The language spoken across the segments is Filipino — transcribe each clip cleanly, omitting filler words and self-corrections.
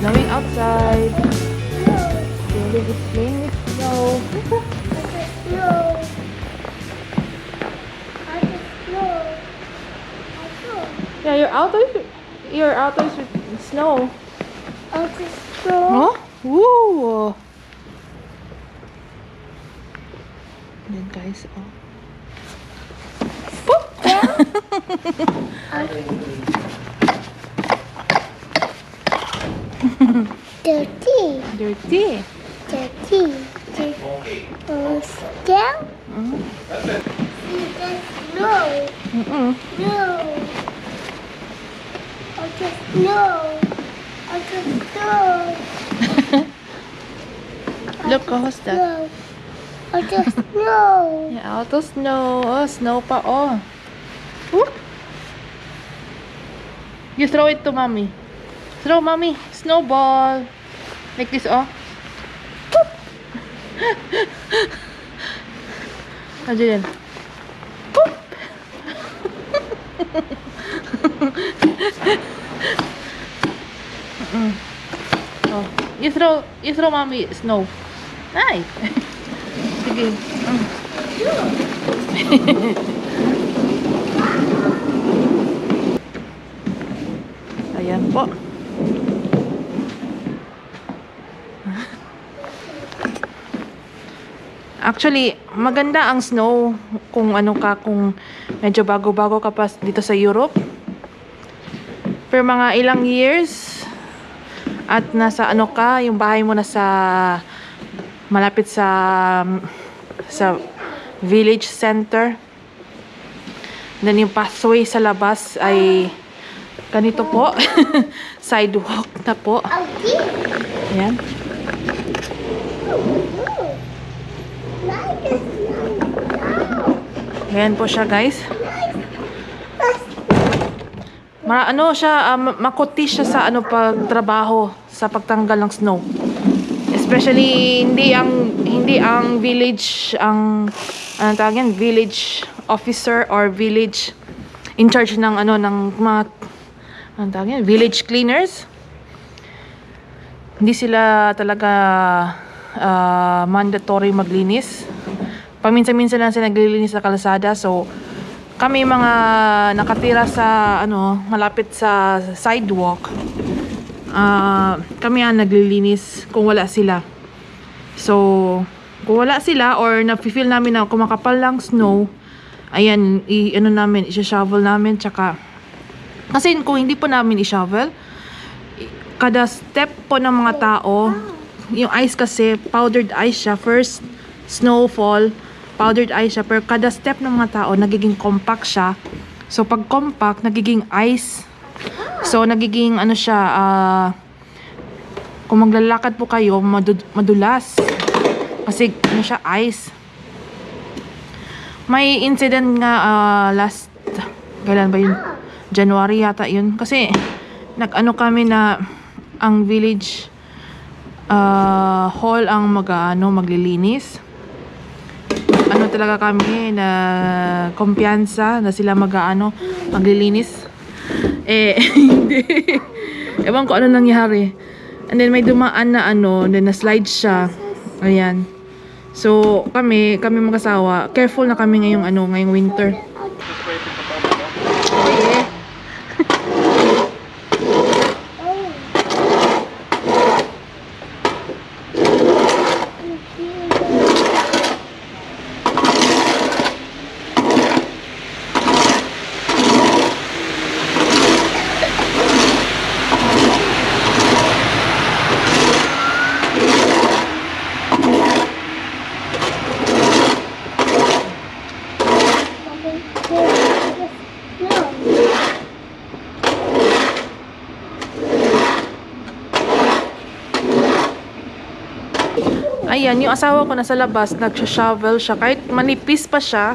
snowing outside. Really, it's playing with snow. Yeah, your auto is with snow. Oh? Woo! Then guys, oh. Boop! Dirty. Dirty. Dirty. Down. See the snow. No. Just snow. Just snow. Look, oh, what's that? Just snow. Yeah, auto snow. Oh, snow pa, oh. Whoop! You throw it to mommy. Throw, mommy. Snowball. Like this, oh. Whoop! Ano yan? Whoop! Oh, you throw mommy snow. Ay. Sige. Ayan po. Actually, maganda ang snow kung ano ka, kung medyo bago-bago ka pa dito sa Europe. Per mga ilang years at nasa ano ka, yung bahay mo nasa malapit sa village center. Then yung pathway sa labas ay ganito po. Sidewalk na po. Ayan. Ayan po siya, guys. Ano siya, makuti siya sa ano pagtrabaho sa pagtanggal ng snow. Especially hindi ang village ang ano tawag yan, village officer or village in charge ng ano ng mga ano tawag yan, village cleaners. Hindi sila talaga mandatory maglinis. Paminsan-minsan lang sila naglilinis sa kalsada. So kami mga nakatira sa ano malapit sa sidewalk, kami ang naglilinis kung wala sila. So kung wala sila or na-feel namin na kumakapal lang snow, ayan, ano namin, i-shovel namin. Tsaka kasi kung hindi po namin i-shovel, kada step po ng mga tao, yung ice kasi powdered ice siya, first snowfall powdered ice siya, pero kada step ng mga tao nagiging compact siya. So pag compact, nagiging ice. So nagiging ano siya, kung maglalakad po kayo, madulas. Kasi ano siya, ice. May incident nga last, kailan ba yun? January yata yun. Kasi nag-ano kami na ang village hall ang maglilinis. Ano talaga kami na kumpiyansa na sila maglilinis. Hindi. Ewan ko ano nangyari. And then may dumaan na then na-slide siya. Ayan. So kami mag-asawa, careful na kami ngayong winter. Okay. Ayan, yung asawa ko nasa labas, nag-shovel siya. Kahit manipis pa siya,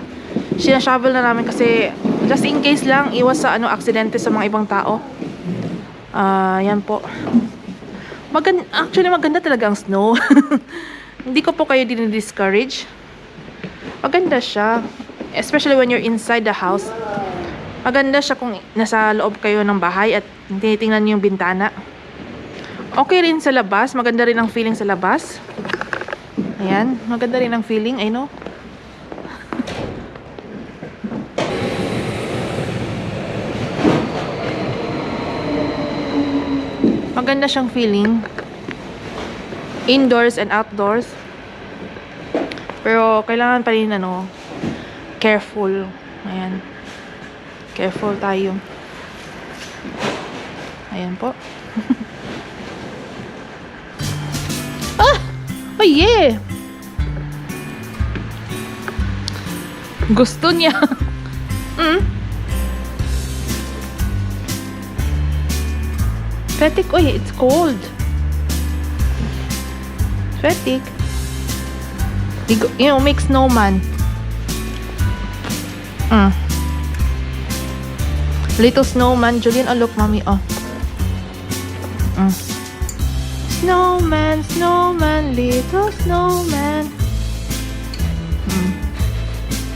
sinashovel na namin kasi just in case lang, iwas sa aksidente sa mga ibang tao. Yan po. Actually, maganda talaga ang snow. Hindi ko po kayo din-discourage. Maganda siya. Especially when you're inside the house. Maganda siya kung nasa loob kayo ng bahay at tinitingnan niyo yung bintana. Okay rin sa labas. Maganda rin ang feeling sa labas. Ayan. Maganda rin ang feeling. I know. Maganda siyang feeling. Indoors and outdoors. Pero kailangan pa rin careful. Ayan. Careful tayo. Ayan po. Ah! Oh yeah! Gusto niya. Fetik, oy, it's cold. Fetik. Make snowman. Little snowman. Julian, oh look, mommy, oh. Snowman, snowman, little snowman.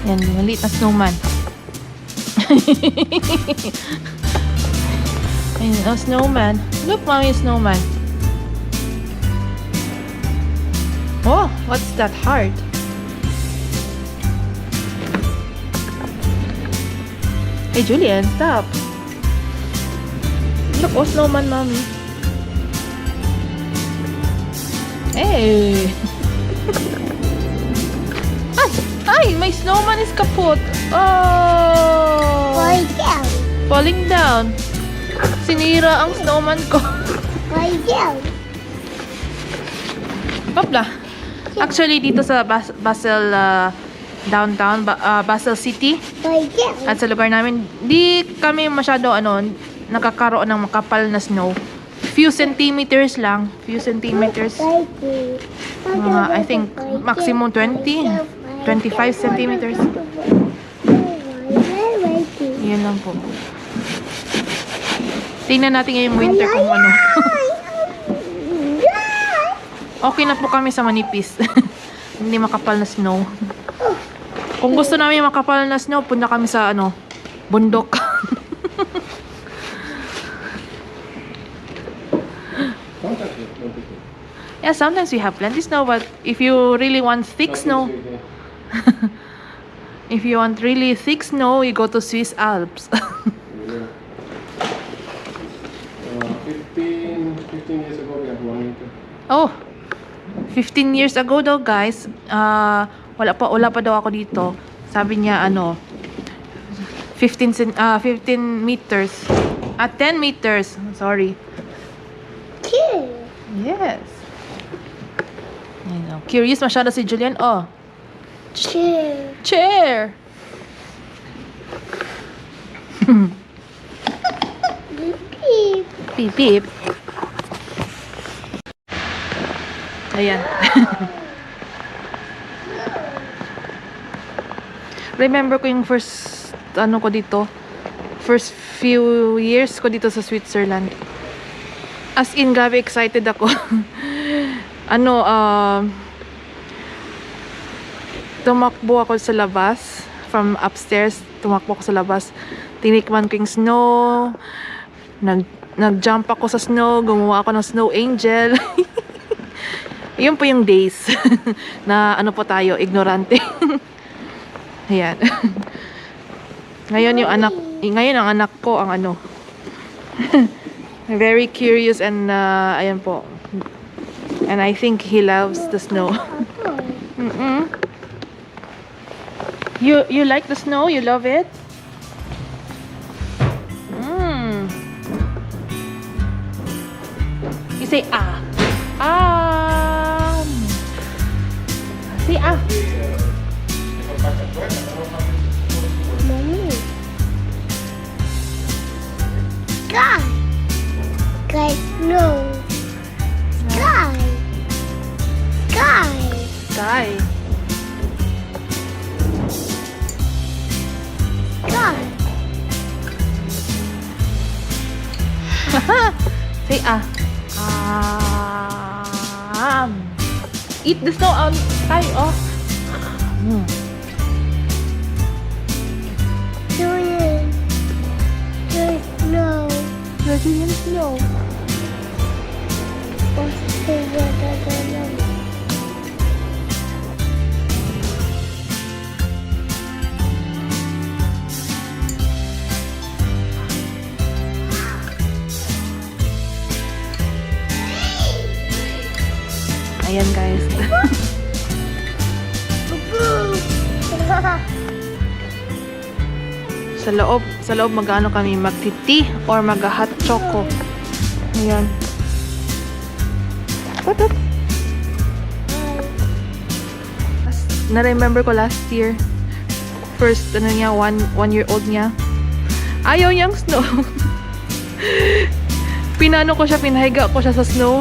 Yan, maliit na snowman. Ayun, oh, snowman. Look, mommy, snowman. Oh, what's that heart? Hey, Julian, stop. Look, oh, snowman, mommy. Hey. Ay, my snowman is kaput. Oh. Boy down. Falling down. Sinira ang snowman ko. Boy down. Papla. Actually, dito sa Basel downtown, Basel City, Boy down. at sa lugar namin, di kami masyado nakakaroon ng makapal na snow. Few centimeters lang. Few centimeters. Mga, I think, maximum 20, 25 centimeters. Yan lang po. Tingnan natin ngayong winter kung ano. Okay na po kami sa manipis. Hindi makapal na snow. Kung gusto namin makapal na snow, punta kami sa bundok. Yeah, sometimes we have plenty snow, but if you really want thick snow, if you want really thick snow, you go to Swiss Alps. 15 years ago, we had 1 meter. Oh, 15 years ago daw, guys. Wala pa daw ako dito. Sabi niya 15 meters. 10 meters. Sorry. Yes. Curious masyado si Julian. Oh. Chair. Chair. Beep. Beep, beep. Ayan. Remember ko yung first ko dito. First few years ko dito sa Switzerland. As in, grabe excited ako. Tumakbo ako sa labas. From upstairs, tumakbo ako sa labas. Tinikman ko yung snow. Nag-jump ako sa snow. Gumawa ako ng snow angel. Yun po yung days na po tayo, ignorante. Ayan. Ngayon ang anak ko ang very curious and ayan po. And I think he loves the snow. You like the snow? You love it? You say ah. Ah. Say ah. Mommy. Sky. Sky snow. Sky. Sky. Sky. Sky. Say ah. Eat the snow on sky. Oh. Julian. There's snow. Julian snow. Ayan guys. sa loob magano kami, magti-tea or mag-hot choco. Ayan. What up? Na-remember ko last year. First, ano niya, one year old niya. Ayaw niyang snow. Pinano ko siya, pinahiga ko siya sa snow.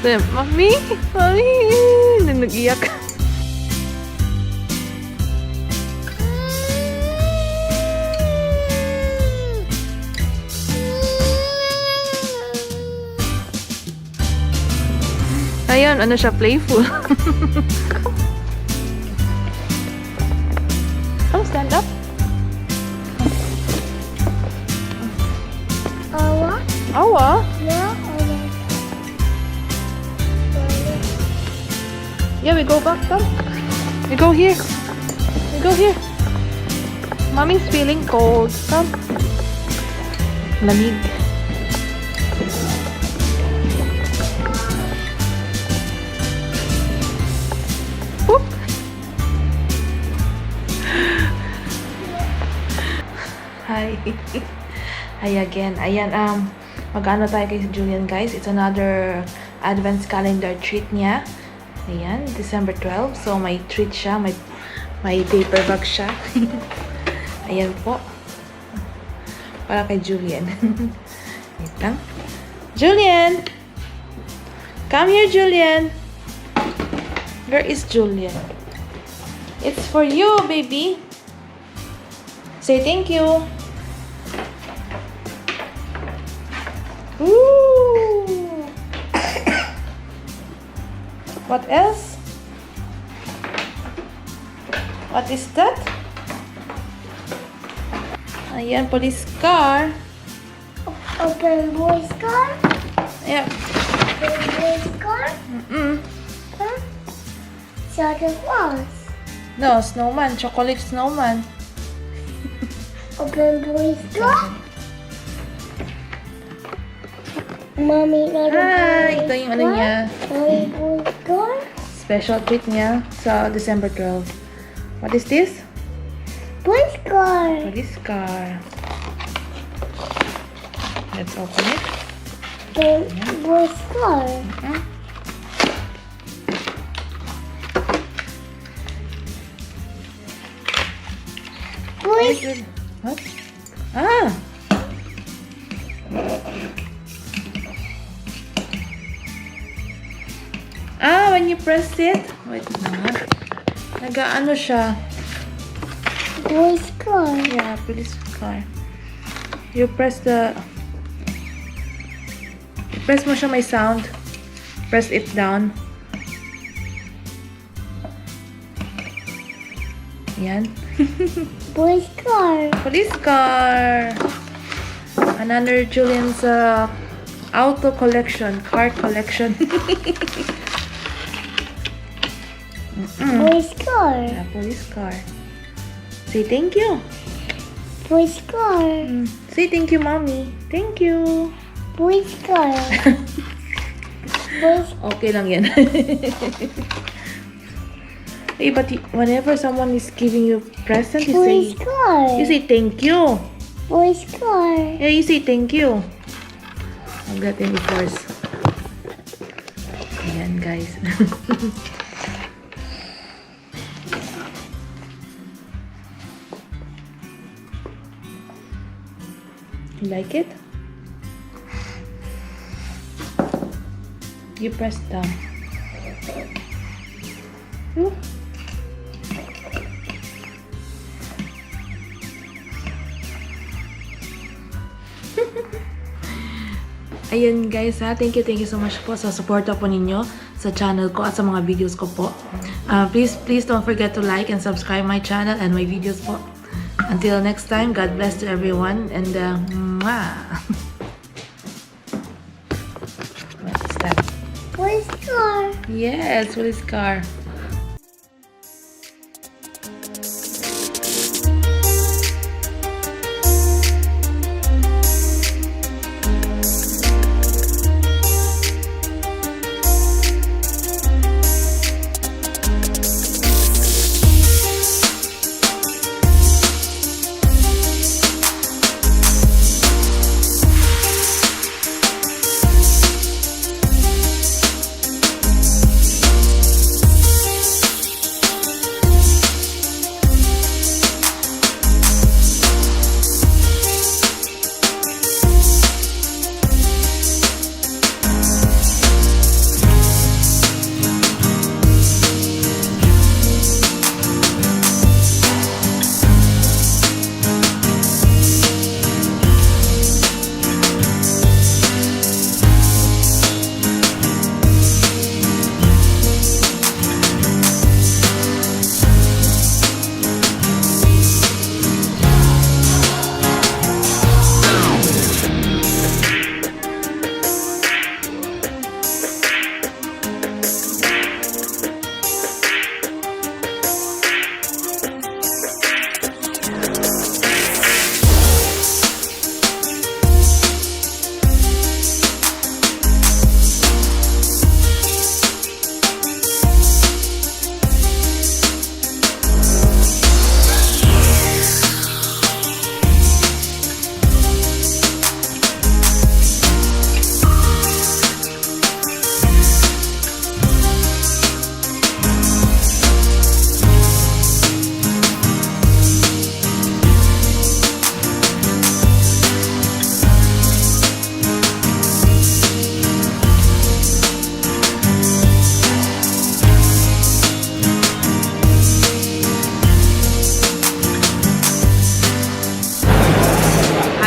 Then, Mami! Mami! Nag-iyak. Ayun, ano siya, playful. Oh, stand up. Awa? Awa. Yeah, Yeah, we go back. Come. We go here. We go here. Mommy's feeling cold. Come. Lamig. Whoop. Hi. Hi again. Ayan, mag-ano tayo kay Julian, guys. It's another advent calendar treat niya. Ayan, December 12. So, may treat siya. May paper bag siya. Ayan po. Para kay Julian. Wait lang. Julian! Come here, Julian! Where is Julian? It's for you, baby. Say thank you. Ooh! What else? What is that? Ayan, police car. Open boy's car? Yeah. Open boy's car? Huh? Santa Claus. No, snowman. Chocolate snowman. Open boy's car? Mommy, not Ito yung ano niya. Mommy, boy's car? Special treat niya sa December 12. What is this? Boy's car. Police car. Let's open it. Boy's car. Boy's What? Ah! Ah, when you press it. Wait na. Nag-ano siya. boy's car. Yeah, police car. You press the... Press mo siya, may sound. Press it down. Yan. Boy's car. Police car. Another Julian's auto collection. Car collection. Boy's car. Yeah, police car. Say thank you. Boy's car. Say thank you, mommy. Thank you. Boy's car. Boy's Okay lang yan. Hey, but whenever someone is giving you present, boy's car. you say thank you. Boy's car. Yeah, you say thank you. I'll get in first. Ayan, guys. You like it? You press down. Ooh. Ayun guys ha, thank you so much po sa suporta po ninyo sa channel ko at sa mga videos ko po. Please don't forget to like and subscribe my channel and my videos po. Until next time, God bless to everyone and mwah! What's that? Police car. Yes, police car.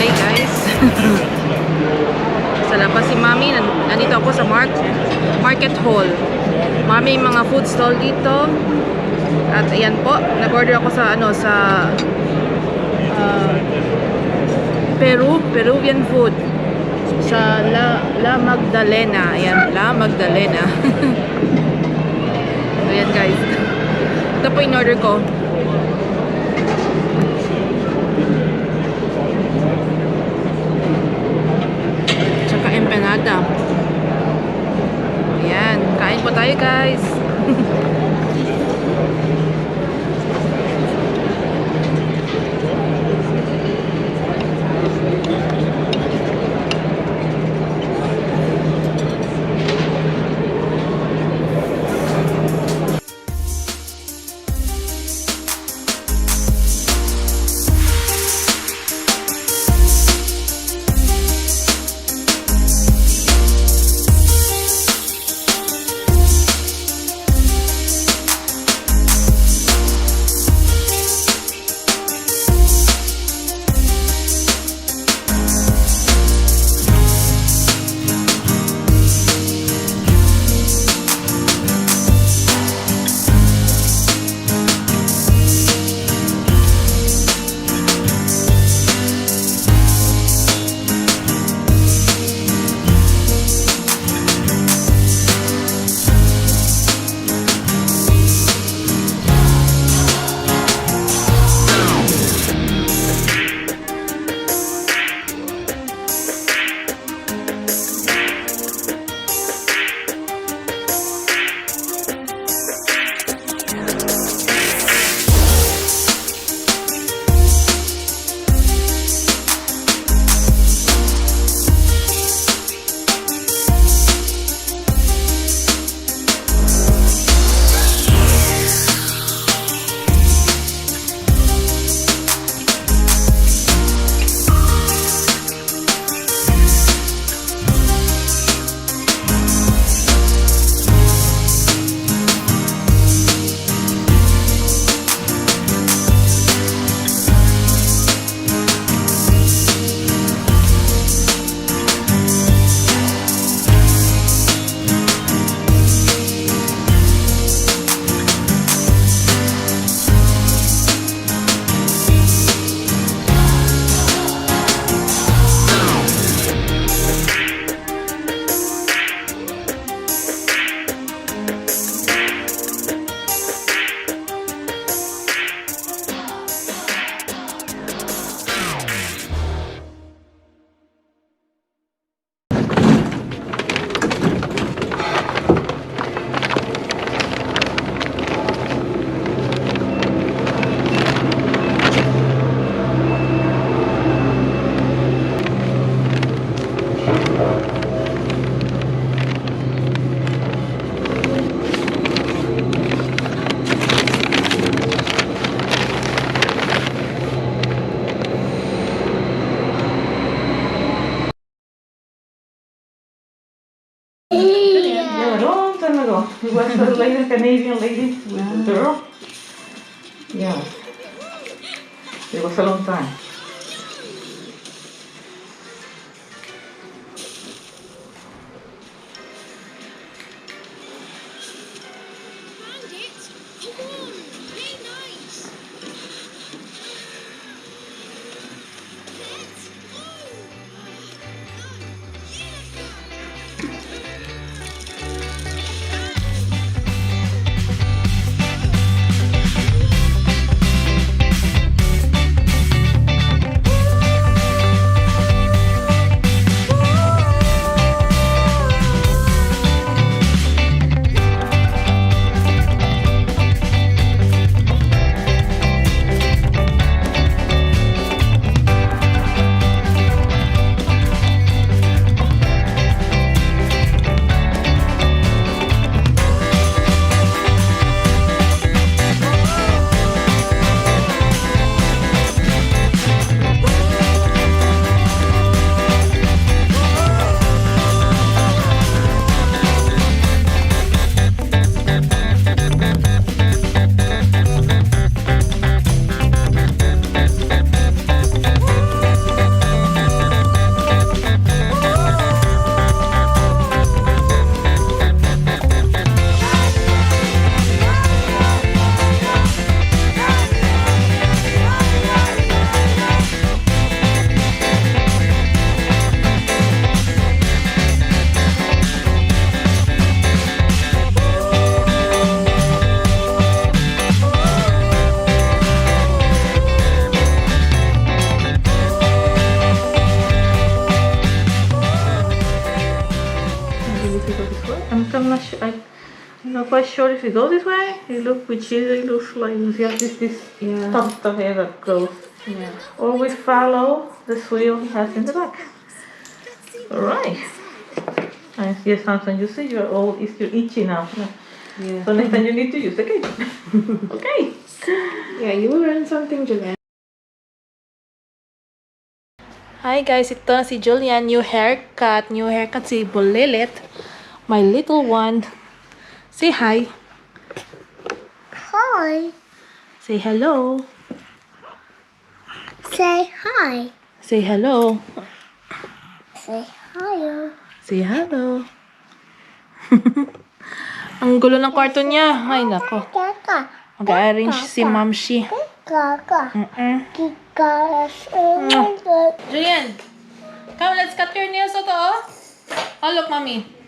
Hi guys. Sa labas si Mami. Nandito ako sa Market Hall. Mami, mga food stall dito. At ayan po, nag-order ako sa Peruvian food sa La Magdalena. Ayan, La Magdalena. Ayan guys. Ito po in order ko. Tsaka empanada. Ayan, kain po tayo guys. ago. He was a lady, Canadian lady with a girl. Yeah. It was a long time. Found it! Come on! Be nice! Let's I'm not quite sure if we go this way. It looks which it looks like we have this stuff here that goes. Yeah. Or we follow the wheel he has in the back. Alright. Yes, Samson, you see you're itchy now. Yeah. So next time you need to use the cage. Okay. Yeah, you will learn something, Julian. Hi guys, ito na si Julian. New haircut. New haircut si Bulilit. My little one. Say hi. Hi. Say hello. Say hi. Say hello. Say hi. Say hello. Ang gulo ng kwarto niya. Ay, nako. Kaka. Mag-arrange si Mamshi. Kaka. Kika. Julian, come, let's cut your nails ito, oh. Oh, look, mommy.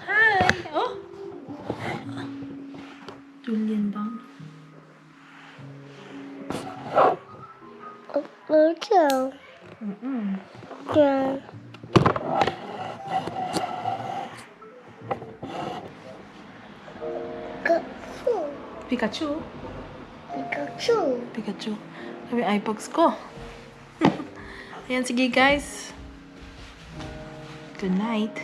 Hi. Oh. Julian down. Lucho. Yeah. Pikachu. Pikachu. Pikachu. Sabi iPods ko. Ayan, sige guys. Good night.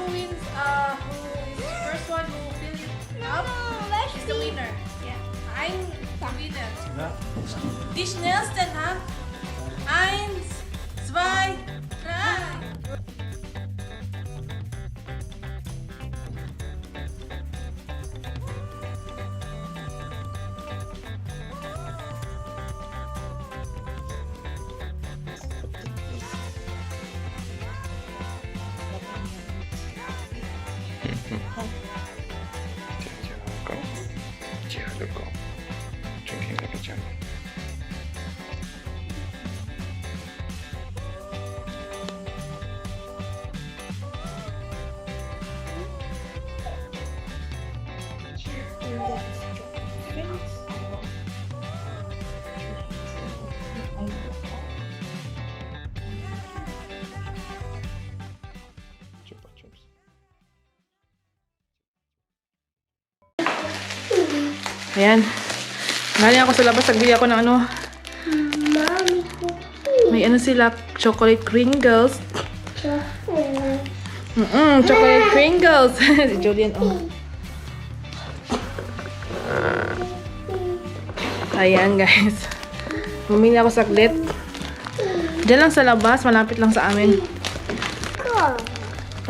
who wins, who is first one who fill it up is the winner. Yeah. I'm the winner. Die schnellsten, ha? 1, 2, 3. Go. Drinking like a gentleman. Chupa chups. Ayan. Galing ako sa labas, nagbili ako ng ano. Mommy cookie. May ano sila, chocolate Pringles. Chocolate. Chocolate Pringles. Si Julian, oh. Ayan, guys. Bumili ako saglit. Diyan lang sa labas, malapit lang sa amin.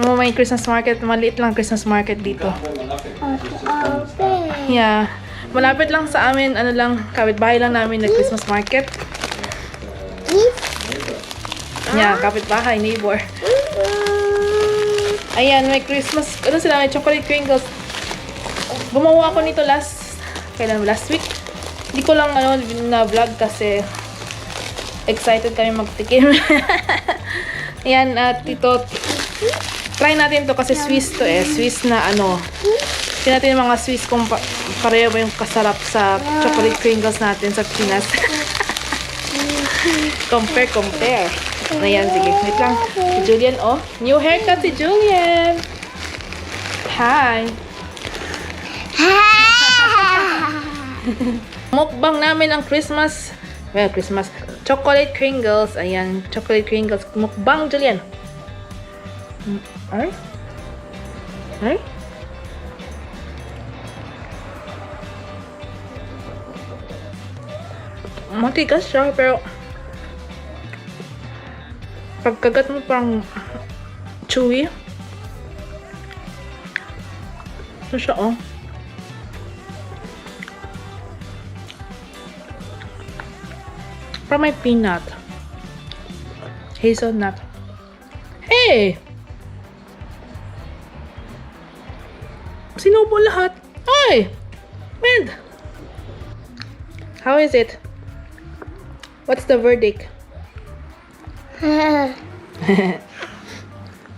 Oh, may Christmas market. Maliit lang Christmas market dito. Open. Yeah. Malapit lang sa amin, ano lang, kapitbahay lang namin na Christmas market. Yeah, kapitbahay, neighbor. Ayan, may Christmas, ano sila, may chocolate Pringles. Gumawa ako nito kailan, last week. Hindi ko lang, na vlog kasi excited kami magtikim. Ayan, at ito, try natin to kasi Swiss to Swiss na tingnan natin yung mga Swiss kung pareho ba yung kasarap sa chocolate Pringles natin sa Pinas. compare. Ayan, sige. Wait lang. Si Julian, oh. New haircut si Julian. Hi. Mukbang namin ang Christmas. Chocolate Pringles. Ayan, chocolate Pringles. Mukbang, Julian. Ay? Matigas siya, pero pagkagat mo parang chewy. Ito siya, oh. Parang may peanut. Hazelnut. Hey! Sinubo lahat. Ay! Med! How is it? What's the verdict?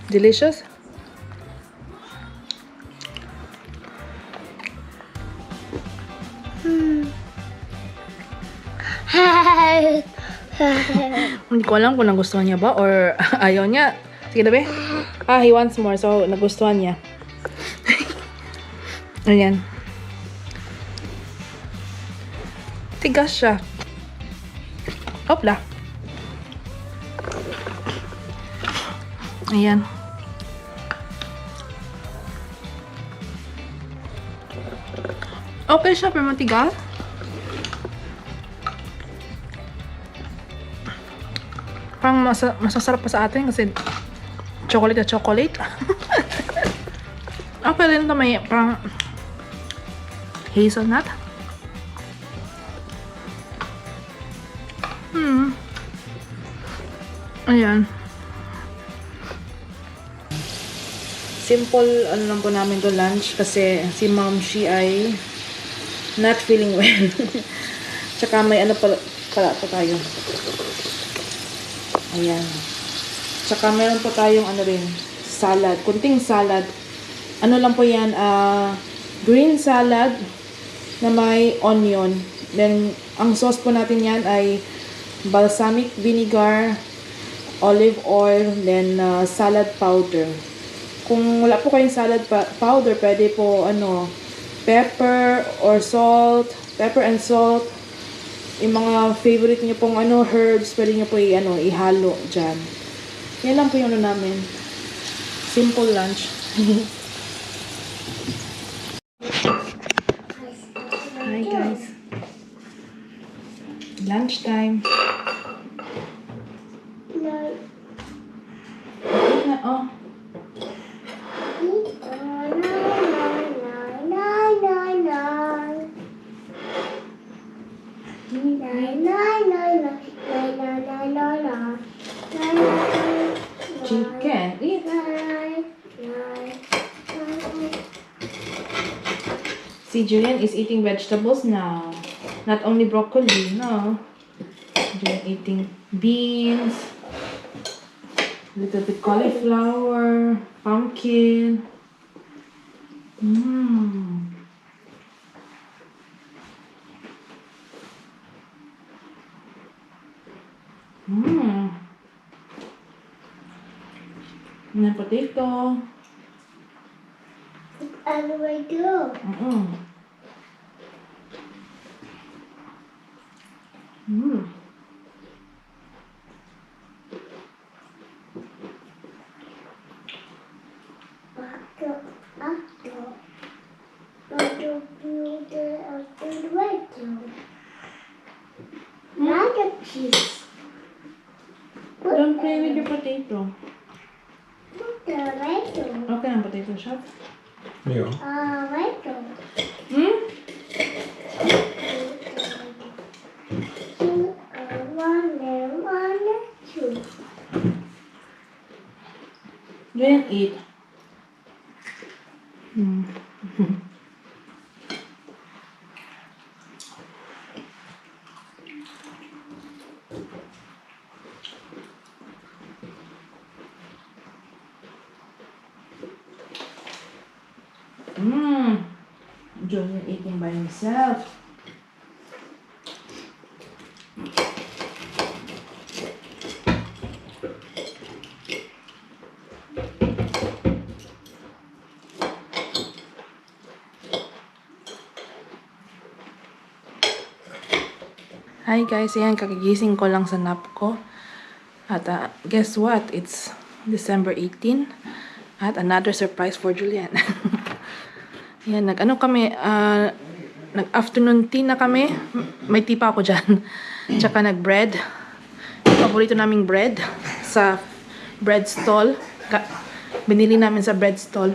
Delicious? Hindi ko alam kung nagustuhan niya ba or ayaw niya. Sige na be. He wants more. So, nagustuhan niya. Ayan. Tigas siya. Hopla. Ayan. Okay siya, pero matigas. Parang masasarap pa sa atin kasi chocolate na chocolate. Okay rin ito, may parang hazelnut. Ayan. Simple, ano lang po namin to lunch kasi si mom, she ay not feeling well. Tsaka may ano pala pa tayo. Ayan. Tsaka meron po tayong ano rin, salad. Kunting salad. Ano lang po yan, green salad na may onion. Then, ang sauce po natin yan ay balsamic vinegar, olive oil, then salad powder. Kung wala po kayong salad powder, pwede po pepper or salt, pepper and salt. Yung mga favorite niyo pong herbs, pwede niyo po ihalo dyan. Yan lang po yung namin. Simple lunch. Hi guys. Lunchtime. No. Okay na, oh. Chicken. Eat. See, Julian is eating vegetables now. Not only broccoli, no. Julian eating beans, little bit cauliflower, pumpkin. Mmm. Mmm. And potato. How do I do? Mm-mm. Mmm. Don't play with your potato. Okay ang potato shop. Ja. Hmm? Julian, eat. Mm. Julian eating by himself. Hi guys, ayan, kagigising ko lang sa nap ko. At guess what? It's December 18. At another surprise for Julian. Ayan, nag-ano kami, nag-afternoon tea na kami. May tea pa ako dyan. Tsaka nag-bread. Paborito naming bread sa bread stall. Binili namin sa bread stall.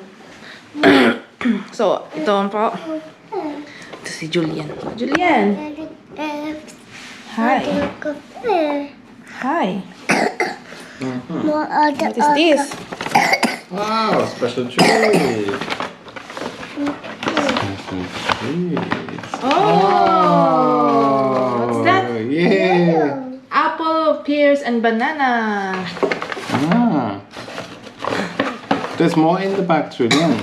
So, ito po. Ito si Julian. Julian! Hi. Hi. What is this? Wow, special treat. Special treat. Oh! What's that? Yeah. Apple, pears, and banana. Ah. There's more in the bag, Julian.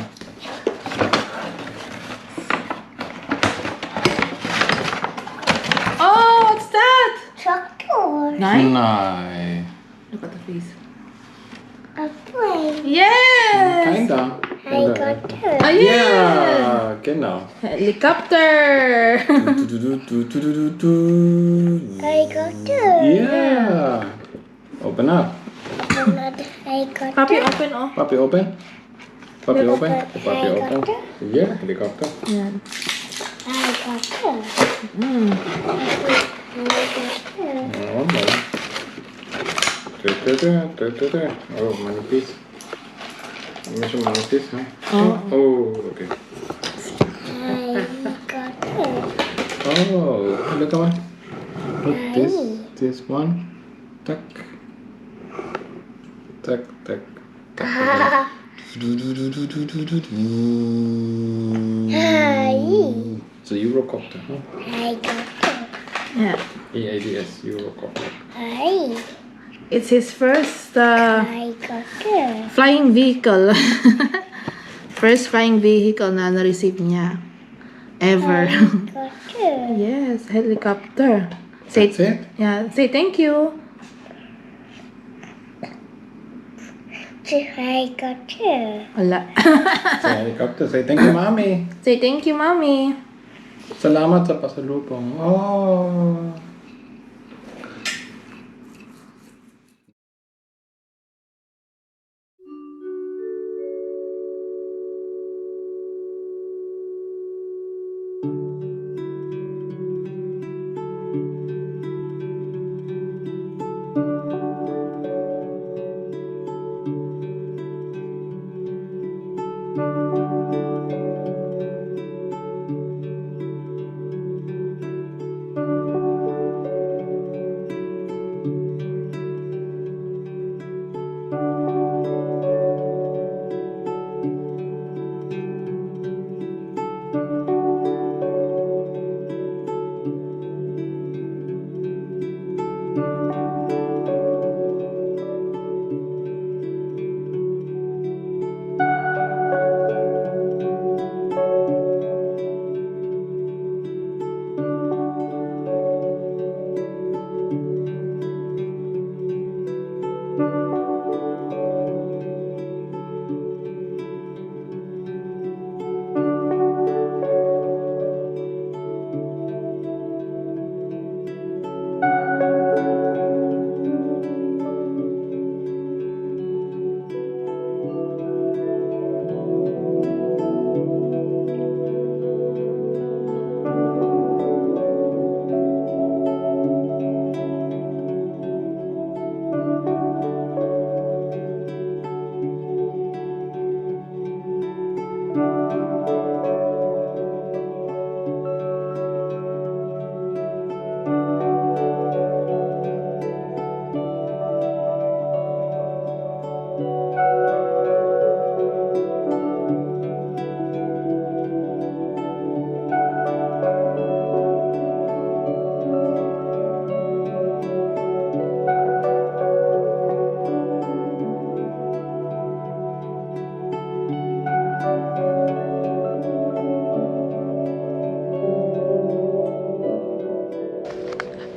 Oh, what's that? Tractor. Nice. Nice. Look at the face. A plane. Yes! Kinda. I got two. Oh, yeah! Yeah, genau. Helicopter! I got two. Yeah. Open up. Another. I got Papi, two. open, oh. Puppy open. Puppy open. Puppy open. Helicopter. Yeah, helicopter. Yan. I got two. Mm. I got two. Oh, no. Oh, money piece. Measure money piece, huh? Oh, okay. I got two. Oh, look at one. Put this one. Tuck. Tuck, tuck. Hi. It's a Eurocopter, huh? I got two. Yeah. EADS, Eurocopter. Hi. It's his first I got two. flying vehicle. First flying vehicle na na-receive niya. Ever. Got two. Yes, helicopter. Say, That's it? yeah, say thank you. I got two. Wala. Say helicopter. Say thank you, mommy. Say thank you, mommy. Salamat sa pasalubong. Oh.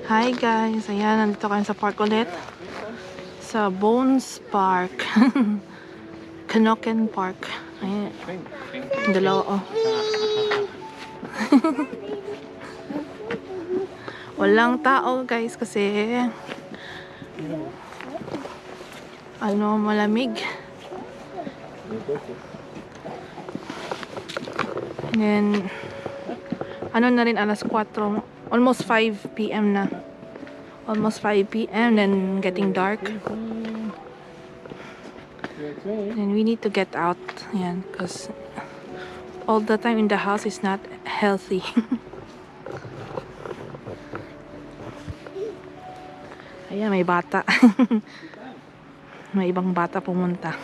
Hi guys, ayan, nandito kayo sa park ulit. Sa Bones Park. Kanoken Park. Ayan. Dalawa, oh. Walang tao guys kasi malamig. And then na rin, alas 4, almost 5 p.m. na. Almost 5 p.m. then getting dark. And we need to get out. Ayan, because all the time in the house is not healthy. Ayan, may bata. May ibang bata pumunta.